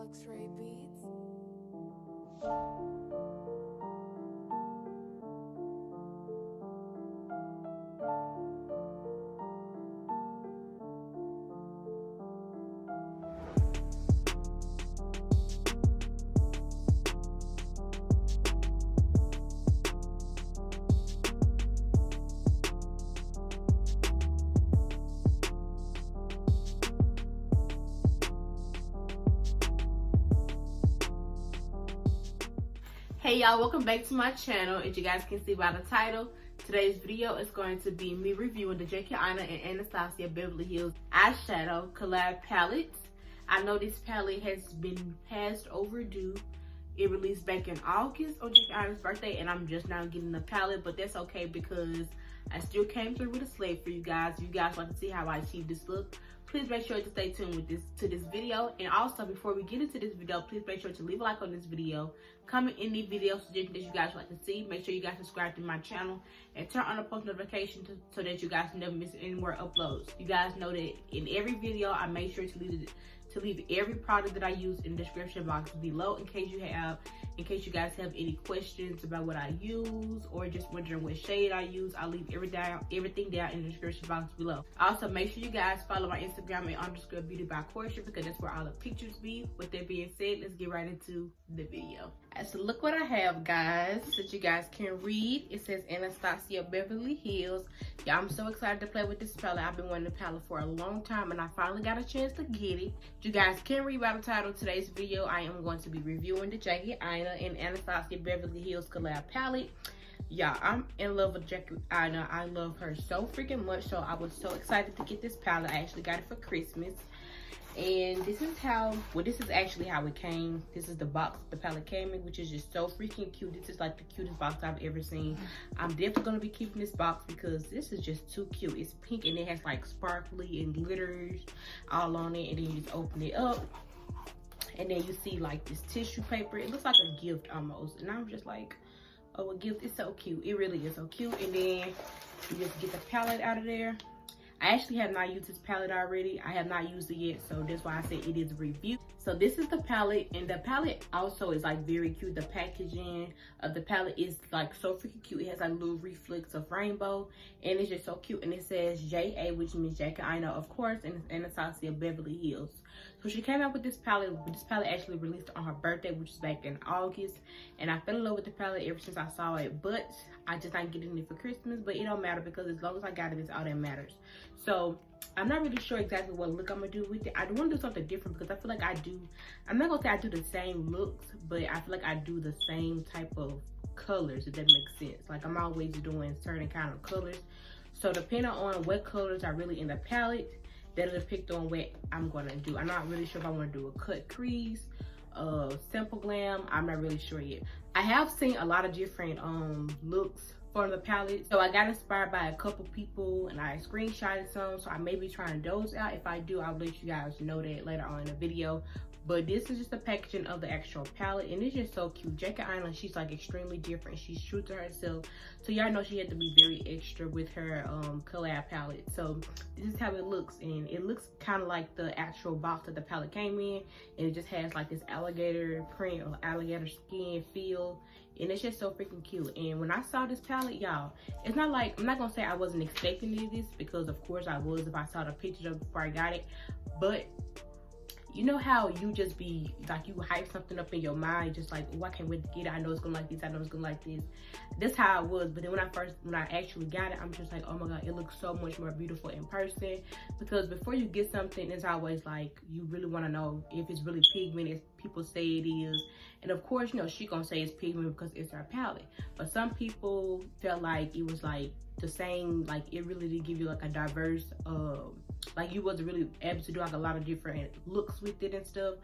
Luxury Beats. Hey y'all, welcome back to my channel. As you guys can see by the title, today's video is going to be me reviewing the Aina and Anastasia Beverly Hills Eyeshadow Collab palettes. I know this palette has been past overdue. It released back in August on Aina's birthday, and I'm just now getting the palette, but that's okay because I still came through with a slate for you guys. If you guys want to see how I achieve this look, please make sure to stay tuned with this video. And also, before we get into this video, please make sure to leave a like on this video, comment any video suggestions that you guys would like to see. Make sure you guys subscribe to my channel and turn on the post notifications so that you guys never miss any more uploads. You guys know that in every video I make sure to leave every product that I use in the description box below in case you guys have any questions about what I use or just wondering what shade I use. I'll leave everything down in the description box below. Also, make sure you guys follow my Instagram at _beauty by Portia because that's where all the pictures be. With that being said, let's get right into the video. So look what I have, guys, that you guys can read. It says Anastasia Beverly Hills. Yeah, I'm so excited to play with this palette. I've been wanting the palette for a long time and I finally got a chance to get it. You guys can read by the title of today's video. I am going to be reviewing the Aina and Anastasia Beverly Hills collab palette. Yeah, I'm in love with Aina. I love her so freaking much, so I was so excited to get this palette. I actually got it for Christmas. And this is actually how it came. This is the box the palette came in, which is just so freaking cute. This is like the cutest box I've ever seen. I'm definitely gonna be keeping this box because this is just too cute. It's pink and it has like sparkly and glitters all on it, and then you just open it up and then you see like this tissue paper. It looks like a gift almost, and I'm just like, oh, a gift. It's so cute. It really is so cute. And then you just get the palette out of there. I actually have not used this palette already. I have not used it yet, so that's why I said it is a review. So this is the palette, and the palette also is like very cute. The packaging of the palette is like so freaking cute. It has like little reflects of rainbow, and it's just so cute. And it says JA, which means Aina, of course, and it's Anastasia Beverly Hills. So she came out with this palette. This palette actually released on her birthday, which is back in August, and I fell in love with the palette ever since I saw it. But I just not getting it for Christmas, but it don't matter because as long as I got it, it's all that matters. So I'm not really sure exactly what look I'm gonna do with it. I want to do something different because I feel like I'm not gonna say I do the same looks, but I feel like I do the same type of colors, if that makes sense. Like I'm always doing certain kind of colors. So depending on what colors are really in the palette, that'll depict on what I'm gonna do. I'm not really sure if I want to do a cut crease, simple glam. I'm not really sure yet. I have seen a lot of different looks for the palette, so I got inspired by a couple people and I screenshotted some, so I may be trying those out. If I do, I'll let you guys know that later on in the video. But this is just the packaging of the actual palette, and it's just so cute. Aina, she's like extremely different. She's true to herself, so y'all know she had to be very extra with her collab palette. So this is how it looks, and it looks kind of like the actual box that the palette came in, and it just has like this alligator print or alligator skin feel, and it's just so freaking cute. And when I saw this palette, y'all, it's not like, I'm not gonna say I wasn't expecting this because of course I was if I saw the pictures of it before I got it, but you know how you just be like, you hype something up in your mind, just like, oh, I can't wait to get it. I know it's gonna like this. I know it's gonna like this. That's how I was. But then when I actually got it, I'm just like, oh my God, it looks so much more beautiful in person. Because before you get something, it's always like, you really want to know if it's really pigment as people say it is. And of course, you know, she gonna say it's pigment because it's her palette. But some people felt like it was like the same, like it really did give you like a diverse, like you wasn't really able to do like a lot of different looks with it and stuff.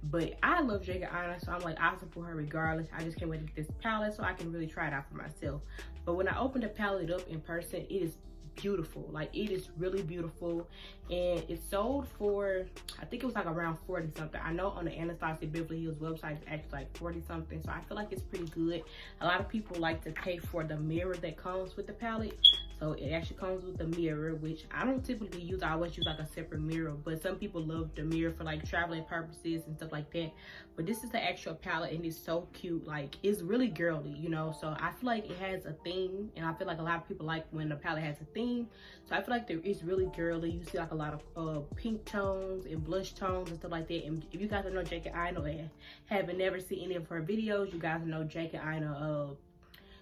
But I love Aina, so I'm like, I'll support her regardless. I just can't wait to get this palette so I can really try it out for myself. But when I opened the palette up in person, it is beautiful. Like it is really beautiful, and it sold for, I think it was like around 40 something. I know on the Anastasia Beverly Hills website it's actually like 40 something, so I feel like it's pretty good. A lot of people like to pay for the mirror that comes with the palette, So it actually comes with a mirror, which I don't typically use. I always use like a separate mirror, but some people love the mirror for like traveling purposes and stuff like that. But this is the actual palette, and it's so cute. Like, it's really girly, you know. So I feel like it has a theme, and I feel like a lot of people like when the palette has a theme. So I feel like it's really girly. You see like a lot of pink tones and blush tones and stuff like that. And if you guys don't know J.K. Aina and haven't never seen any of her videos, you guys know J.K. Aina,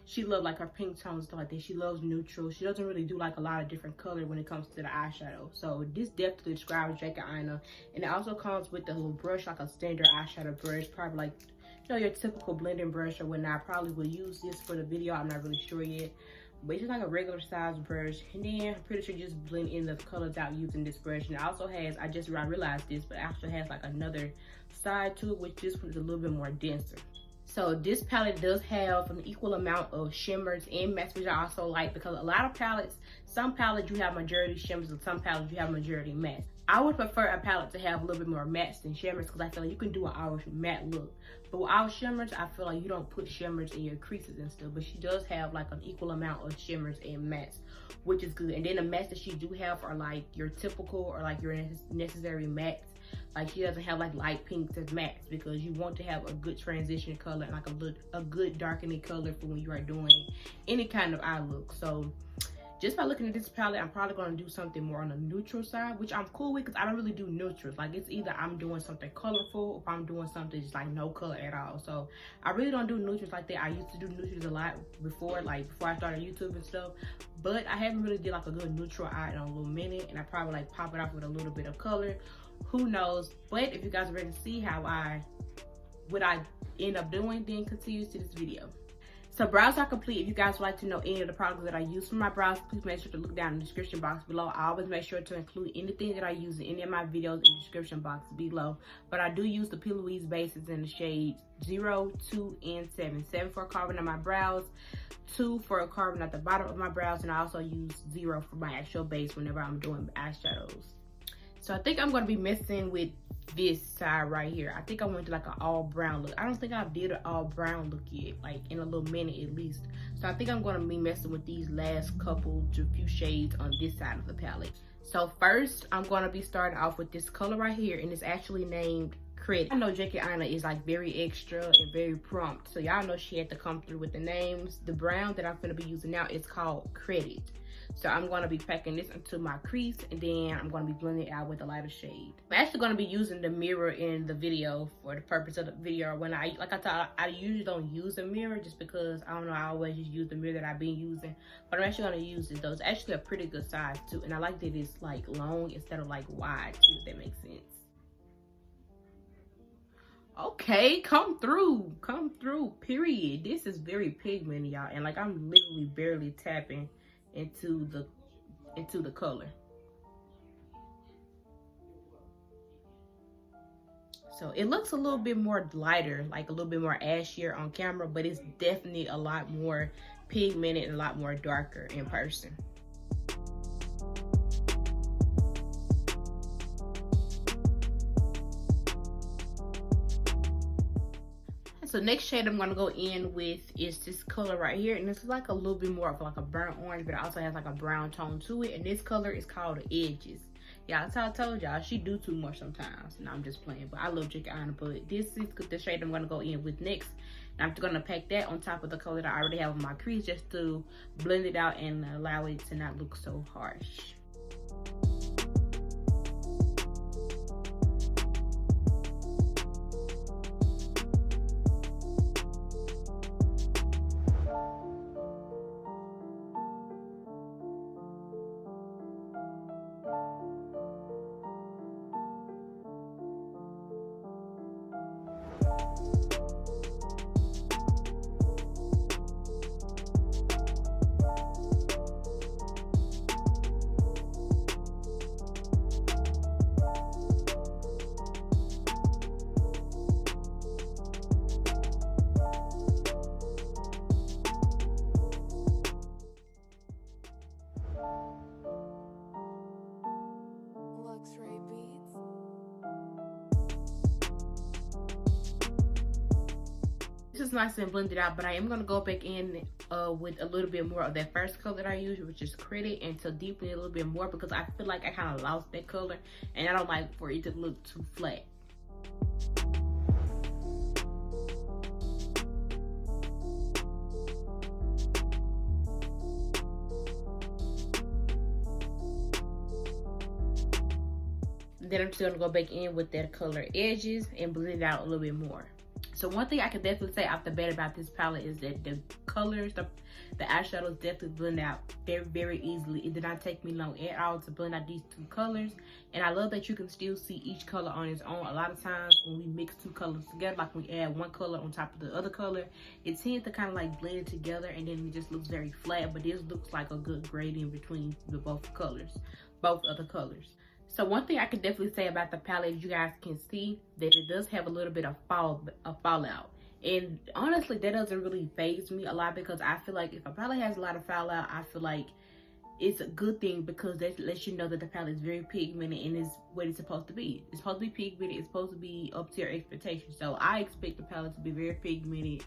she loves like her pink tones and stuff like that. She loves neutral. She doesn't really do like a lot of different color when it comes to the eyeshadow. So this definitely describes J.K. Aina. And it also comes with the little brush, like a standard eyeshadow brush, probably like, you know, your typical blending brush or whatnot. I probably will use this for the video. I'm not really sure yet. But it's just like a regular size brush. And then I'm pretty sure you just blend in the colors out using this brush. And it also has, I realized this, but it actually has like another side to it, which this one is a little bit more denser. So this palette does have an equal amount of shimmers and mattes, which I also like, because a lot of palettes, some palettes you have majority shimmers and some palettes you have majority mattes. I would prefer a palette to have a little bit more mattes than shimmers, because I feel like you can do an all matte look. But without shimmers, I feel like you don't put shimmers in your creases and stuff. But she does have like an equal amount of shimmers and mattes, which is good. And then the mattes that she do have are like your typical or like your necessary mattes. Like, she doesn't have like light pinks as mattes, because you want to have a good transition color and like a good darkening color for when you are doing any kind of eye look. So just by looking at this palette, I'm probably going to do something more on the neutral side, which I'm cool with, because I don't really do neutrals. Like, it's either I'm doing something colorful or I'm doing something just like no color at all. So I really don't do neutrals like that. I used to do neutrals a lot before, like before I started YouTube and stuff, but I haven't really did like a good neutral eye in a little minute, and I probably like pop it off with a little bit of color. Who knows? But if you guys are ready to see what I end up doing, then continue to this video. So brows are complete. If you guys would like to know any of the products that I use for my brows, please make sure to look down in the description box below. I always make sure to include anything that I use in any of my videos in the description box below. But I do use the P. Louise bases in the shades 0, 2, and 7. 7 for carving on my brows, 2 for carving at the bottom of my brows, and I also use 0 for my actual base whenever I'm doing eyeshadows. So I think I'm going to be messing with this side right here. I think I went to like an all brown look. I don't think I did an all brown look yet, like in a little minute at least. So I think I'm going to be messing with these last couple to few shades on this side of the palette. So first, I'm going to be starting off with this color right here, and it's actually named Credit. I know J.K. Aina is like very extra and very prompt, so y'all know she had to come through with the names. The brown that I'm going to be using now is called Credit. So I'm going to be packing this into my crease, and then I'm going to be blending it out with a lighter shade. I'm actually going to be using the mirror in the video for the purpose of the video. When I usually don't use a mirror just because, I don't know, I always just use the mirror that I've been using. But I'm actually going to use it though. It's actually a pretty good size too. And I like that it's like long instead of like wide too, if that makes sense. Okay, come through, period. This is very pigmented, y'all. And like, I'm literally barely tapping into the color. So it looks a little bit more lighter, like a little bit more ashier on camera, but it's definitely a lot more pigmented and a lot more darker in person. So next shade I'm going to go in with is this color right here, and it's like a little bit more of like a burnt orange, but it also has like a brown tone to it, and this color is called Edges. Yeah, that's how I told y'all, she do too much sometimes. No, I'm just playing, but I love J.K. Aina. But this is the shade I'm going to go in with next, and I'm going to pack that on top of the color that I already have on my crease, just to blend it out and allow it to not look so harsh. is nice and blended out, but I am going to go back in with a little bit more of that first color that I used, which is Credit, and to deepen it a little bit more because I feel like I kind of lost that color and I don't like for it to look too flat. Then I'm just going to go back in with that color Edges and blend it out a little bit more. So one thing I can definitely say off the bat about this palette is that the colors, the eyeshadows definitely blend out very, very easily. It did not take me long at all to blend out these two colors. And I love that you can still see each color on its own. A lot of times when we mix two colors together, like we add one color on top of the other color, it tends to kind of like blend together and then it just looks very flat. But this looks like a good gradient between the both other colors. So one thing I can definitely say about the palette is you guys can see that it does have a little bit of fallout. And honestly, that doesn't really faze me a lot because I feel like if a palette has a lot of fallout, I feel like it's a good thing because that lets you know that the palette is very pigmented and is what it's supposed to be. It's supposed to be pigmented. It's supposed to be up to your expectations. So I expect the palette to be very pigmented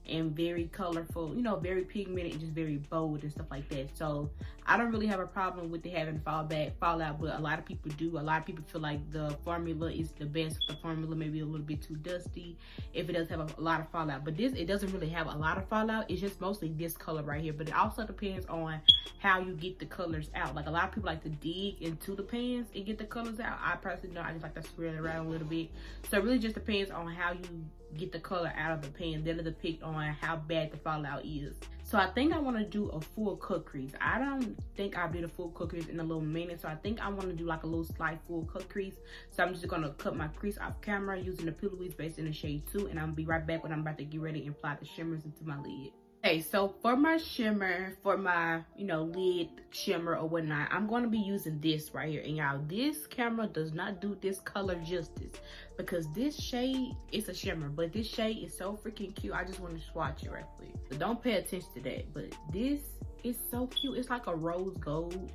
and very colorful, you know, very pigmented and just very bold and stuff like that. So I don't really have a problem with it having fallout, but a lot of people do. A lot of people feel like the formula is the best. The formula may be a little bit too dusty if it does have a lot of fallout, but this, it doesn't really have a lot of fallout. It's just mostly this color right here, but it also depends on how you get the colors out. Like a lot of people like to dig into the pans and get the colors out. I personally don't. I just like to swirl it around a little bit. So it really just depends on how you get the color out of the pan. That'll depict on how bad the fallout is. So I think I want to do a full cut crease. I don't think I'll do the full cut crease in a little minute. So I think I want to do like a little slight full cut crease. So I'm just going to cut my crease off camera using the Pillow Weave base in the shade 2. And I'm going to be right back when I'm about to get ready and apply the shimmers into my lid. Okay, so for my shimmer, for my, you know, lid shimmer or whatnot, I'm going to be using this right here. And y'all, this camera does not do this color justice because this shade is a shimmer, but this shade is so freaking cute. I just want to swatch it right quick. So don't pay attention to that, but this is so cute. It's like a rose gold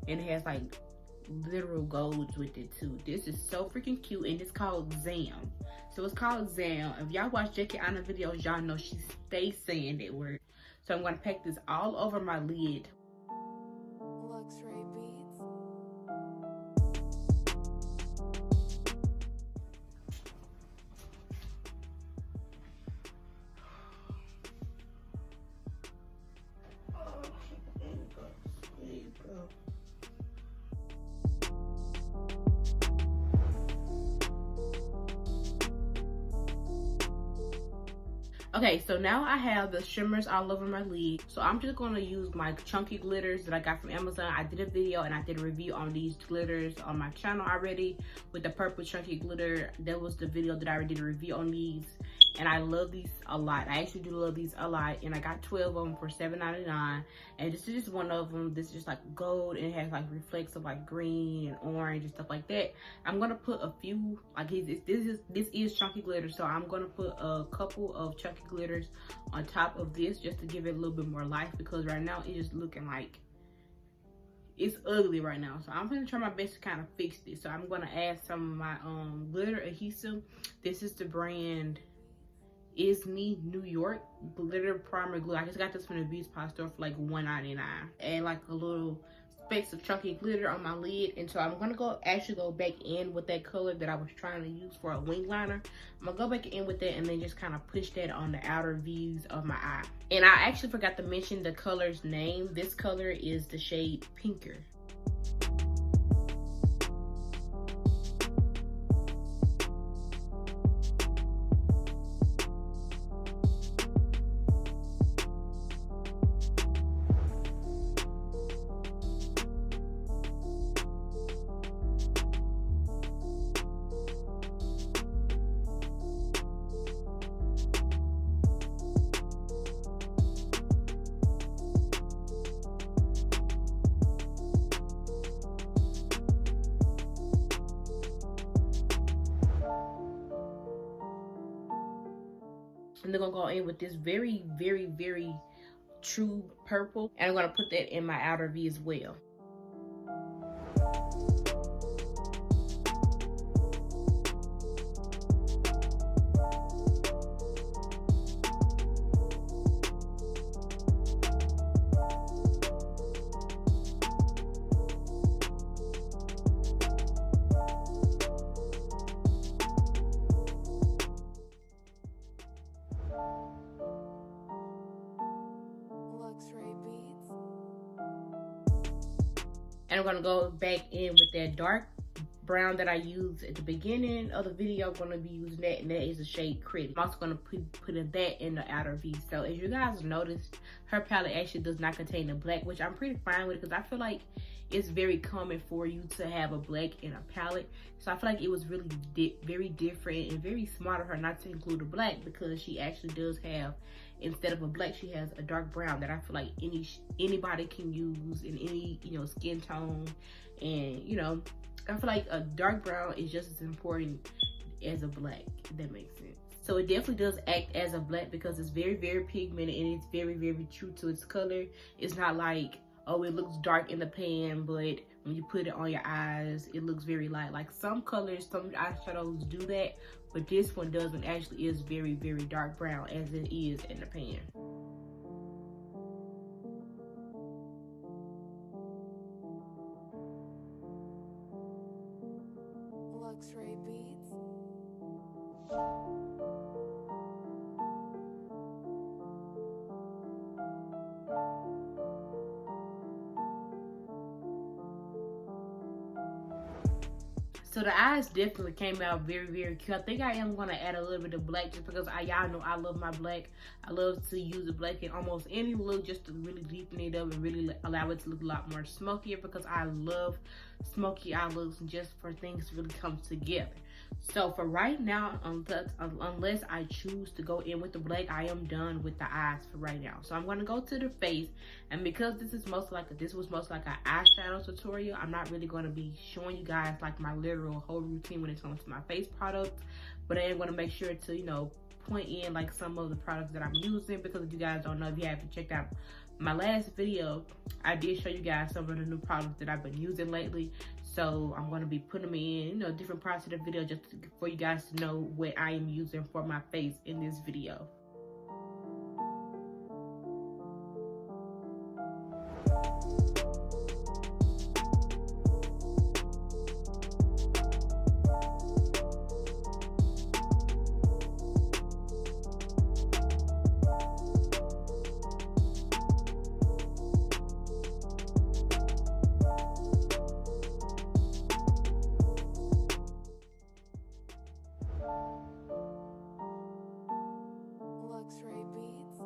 and it has like literal golds with it too. This is so freaking cute and it's called Zam. So it's called Zam. If y'all watch Jackie Aina videos, y'all know she stays saying that word. So I'm going to pack this all over my lid. Okay, so now I have the shimmers all over my lid. So I'm just going to use my chunky glitters that I got from Amazon. I did a video and I did a review on these glitters on my channel already with the purple chunky glitter. That was the video that I already did a review on these. And I love these a lot. I actually do love these a lot. And I got 12 of them for $7.99. And this is just one of them. This is just like gold and it has like reflects of like green and orange and stuff like that. I'm gonna put a few, like this is chunky glitter. So I'm gonna put a couple of chunky glitters on top of this just to give it a little bit more life because right now it's just looking like it's ugly right now. So I'm gonna try my best to kind of fix this. So I'm gonna add some of my glitter adhesive. This is the brand Isney New York glitter primer glue. I just got this from the beauty supply store for like $1.99 and like a little specks of chunky glitter on my lid. And so I'm gonna actually go back in with that color that I was trying to use for a wing liner. I'm gonna go back in with that and then just kind of push that on the outer views of my eye. And I actually forgot to mention the color's name. This color is the shade Pinker. And they're gonna go in with this very, very, very true purple. And I'm gonna put that in my outer V as well. And I'm gonna go back in with that dark brown that I used at the beginning of the video. I'm gonna be using that, and that is the shade Crease. I'm also gonna put that in the outer V. So as you guys noticed, her palette actually does not contain the black, which I'm pretty fine with because I feel like it's very common for you to have a black in a palette. So I feel like it was really very different and very smart of her not to include the black, because she actually does have, instead of a black, she has a dark brown that I feel like anybody can use in any, you know, skin tone. And you know, I feel like a dark brown is just as important as a black, if that makes sense. So it definitely does act as a black because it's very pigmented, and it's very true to its color. It's not like, oh, it looks dark in the pan, but when you put it on your eyes, it looks very light. Like some colors, some eyeshadows do that, but this one doesn't. Actually is very dark brown as it is in the pan. Luxury Beats. So the eyes definitely came out very cute. I think I am gonna add a little bit of black just because y'all know I love my black. I love to use the black in almost any look just to really deepen it up and really allow it to look a lot more smokier, because I love smoky eye looks and just for things to really come together. So for right now, unless I choose to go in with the black, I am done with the eyes for right now. So I'm gonna go to the face, and because this was most like an eyeshadow tutorial, I'm not really gonna be showing you guys like my literal whole routine when it comes to my face products, but I am gonna make sure to, you know, point in like some of the products that I'm using, because if you guys don't know, if you haven't checked out my last video, I did show you guys some of the new products that I've been using lately. So I'm going to be putting them in, you know, different parts of the video just for you guys to know what I am using for my face in this video. Luxury Beats.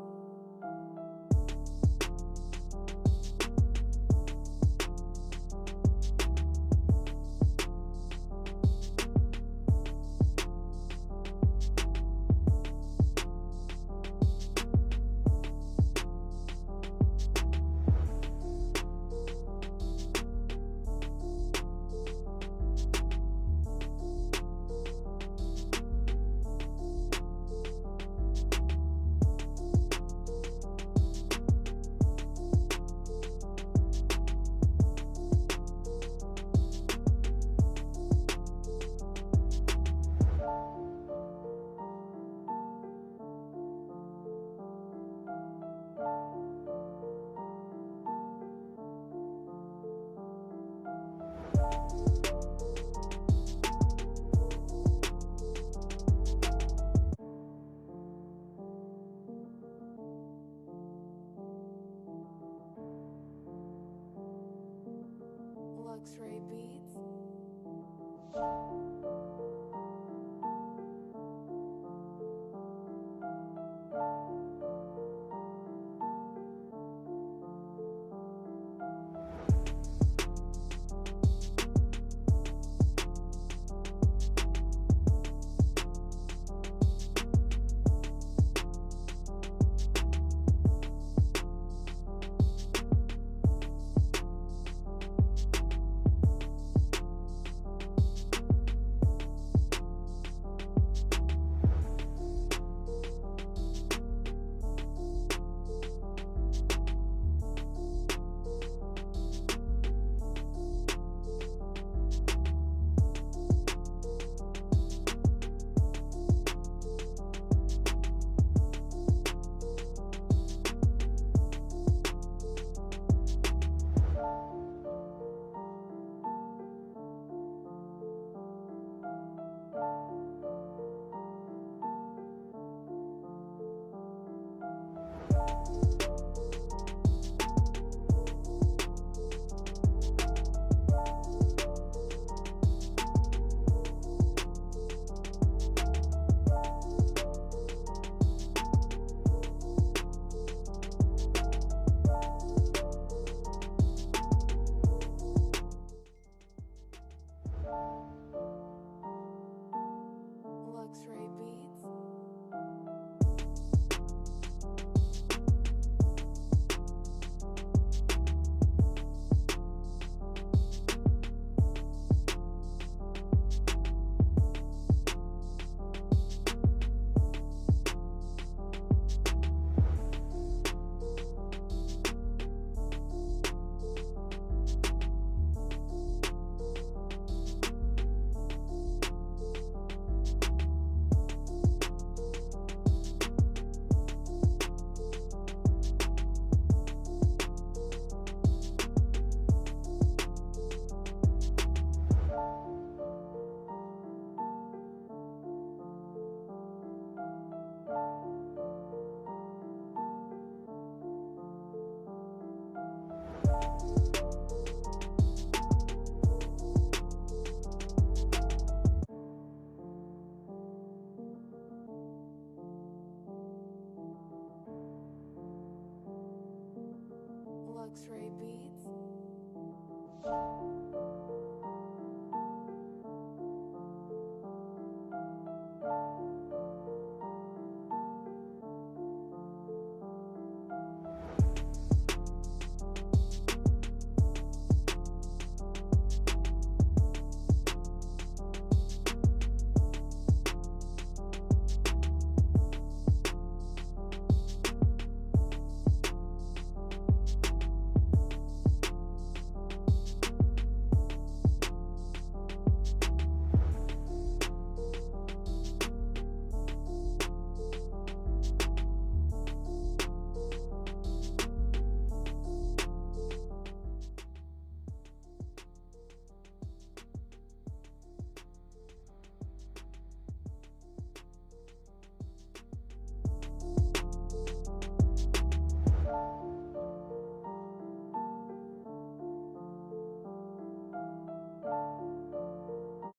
Luxury Beats.